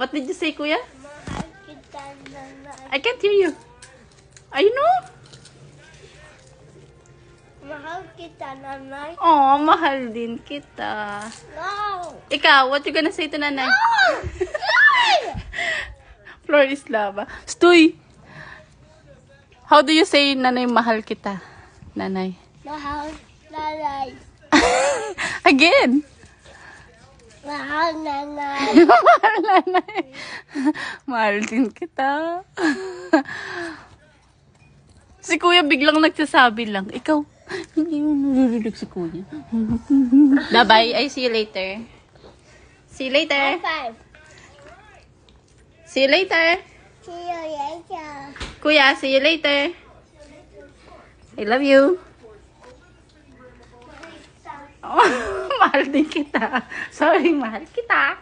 What did you say, kuya? Mahal kita, nanay. I can't hear you. I know. Mahal kita, nanay. Oh, mahal din kita. No! Ikaw, what you gonna say to nanay? Floor is lava. Stoy! How do you say, nanay, mahal kita? Nanay. Mahal, nanay. Again. Mahal, nanay. Mahal, nanay. Mahal din kita. Si kuya biglang nagsasabi lang. Ikaw, hindi mo nalululog si kuya. Bye-bye. I see you later. See you later. High five. See you later. See you later. Kuya, see you later. I love you. Oh, mahal din kita. Sorry, mahal kita.